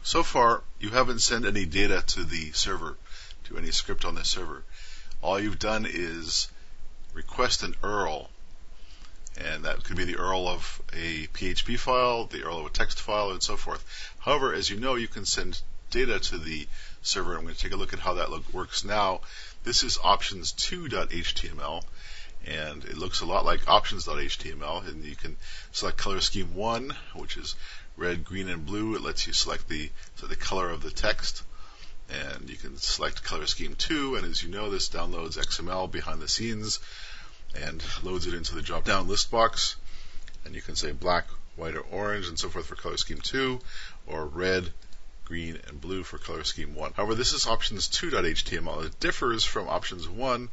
So far, you haven't sent any data to the server, to any script on the server. All you've done is request an URL, and that could be the URL of a PHP file, the URL of a text file, and so forth. However, as you know, you can send data to the server. I'm going to take a look at how that works now. This is options2.html, and it looks a lot like options.html, and you can select color scheme 1, which is red, green, and blue. It lets you select the color of the text, and you can select color scheme 2, and as you know, this downloads XML behind the scenes and loads it into the drop-down list box, and you can say black, white, or orange, and so forth for color scheme 2, or red, green, and blue for color scheme 1. However, this is options2.html. It differs from options 1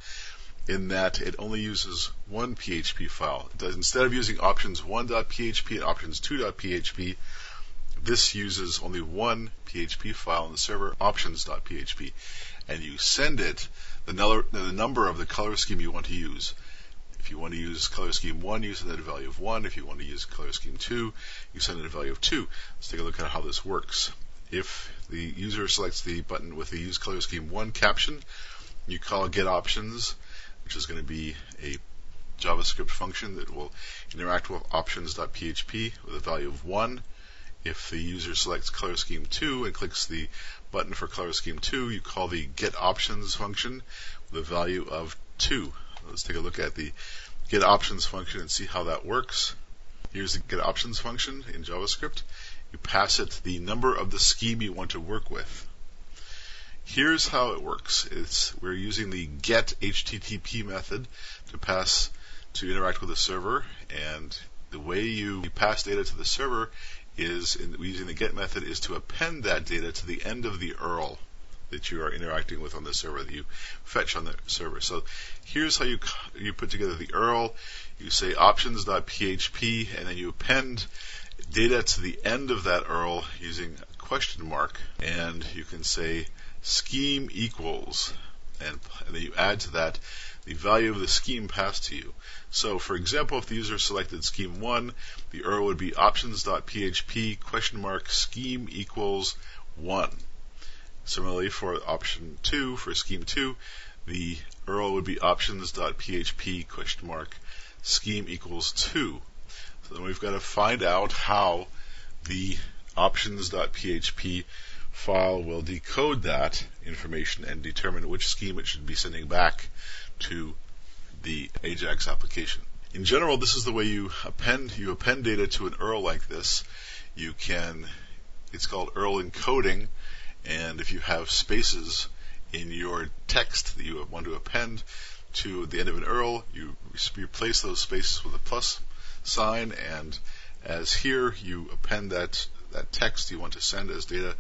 in that it only uses one PHP file. Instead of using options1.php and options2.php, this uses only one PHP file in the server, options.php, and you send it the number of the color scheme you want to use. If you want to use color scheme 1, you send it a value of 1. If you want to use color scheme 2, you send it a value of 2. Let's take a look at how this works. If the user selects the button with the use color scheme 1 caption, you call get options, which is going to be a JavaScript function that will interact with options.php with a value of 1. If the user selects color scheme 2 and clicks the button for color scheme 2, you call the get options function with a value of 2. Let's take a look at the get options function and see how that works. Here's the get options function in JavaScript. You pass it the number of the scheme you want to work with. Here's how it works. We're using the get HTTP method to interact with the server, and the way you pass data to the server is using the get method is to append that data to the end of the URL that you are interacting with on the server, that you fetch on the server. So here's how you put together the URL. You say options.php, and then you append data to the end of that URL using a question mark, and you can say scheme equals, and then you add to that the value of the scheme passed to you. So for example, if the user selected scheme 1, the URL would be options.php question mark scheme equals 1. Similarly, for option 2, for scheme 2, the URL would be options.php question mark scheme equals 2. So then we've got to find out how the options.php file will decode that information and determine which scheme it should be sending back to the Ajax application. In general, this is the way you append data to an URL like this. It's called URL encoding, and if you have spaces in your text that you want to append to the end of an URL, you replace those spaces with a plus sign, and as here, you append that text you want to send as data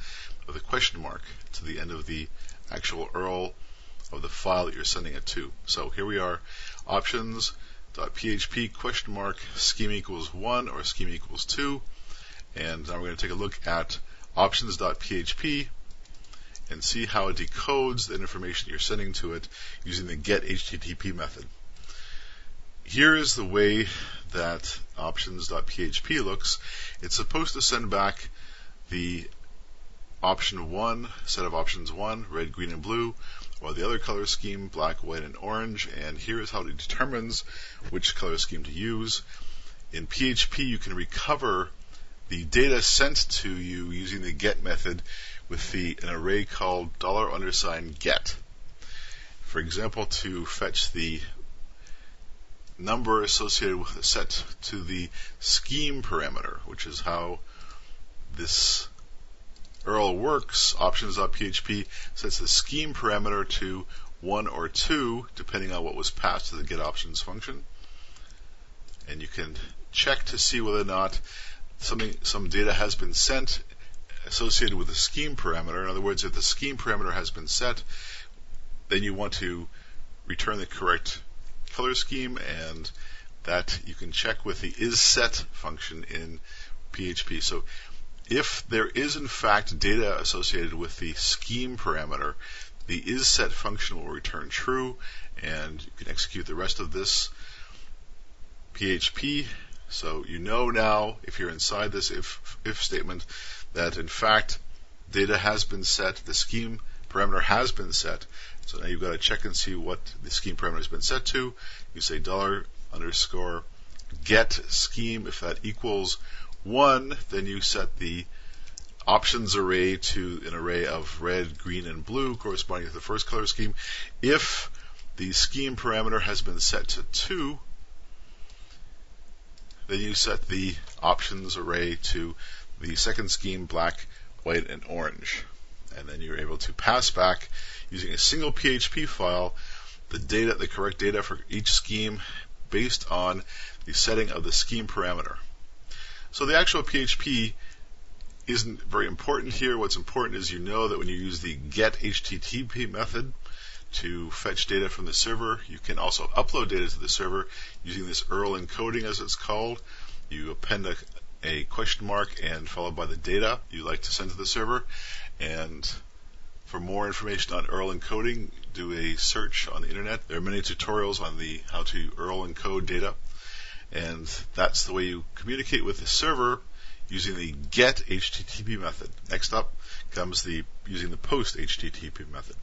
with a question mark to the end of the actual URL of the file that you're sending it to. So here we are, options.php question mark scheme equals 1 or scheme equals 2, and now we're going to take a look at options.php and see how it decodes the information you're sending to it using the get HTTP method. Here is the way that options.php looks. It's supposed to send back the option 1, set of options 1, red, green, and blue, or the other color scheme, black, white, and orange, and here is how it determines which color scheme to use. In PHP, you can recover the data sent to you using the get method with an array called $get. For example, to fetch the number associated with the set to the scheme parameter, which is how this URL works, options.php sets the scheme parameter to 1 or 2, depending on what was passed to the get options function. And you can check to see whether or not some data has been sent associated with the scheme parameter. In other words, if the scheme parameter has been set, then you want to return the correct color scheme, and that you can check with the isSet function in PHP. So if there is in fact data associated with the scheme parameter, the isSet function will return true, and you can execute the rest of this PHP. So you know now, if you're inside this if statement, that in fact data has been set, the scheme parameter has been set. So now you've got to check and see what the scheme parameter has been set to. You say $_get scheme. If that equals 1, then you set the options array to an array of red, green, and blue corresponding to the first color scheme. If the scheme parameter has been set to 2, then you set the options array to the second scheme, black, white, and orange. And then you're able to pass back using a single PHP file the correct data for each scheme based on the setting of the scheme parameter. So the actual PHP isn't very important here. What's important is you know that when you use the getHTTP method to fetch data from the server, you can also upload data to the server using this URL encoding, as it's called. You append a question mark and followed by the data you like to send to the server. And for more information on URL encoding, do a search on the internet. There are many tutorials on how to URL encode data. And that's the way you communicate with the server using the getHTTP method. Next up comes using the post HTTP method.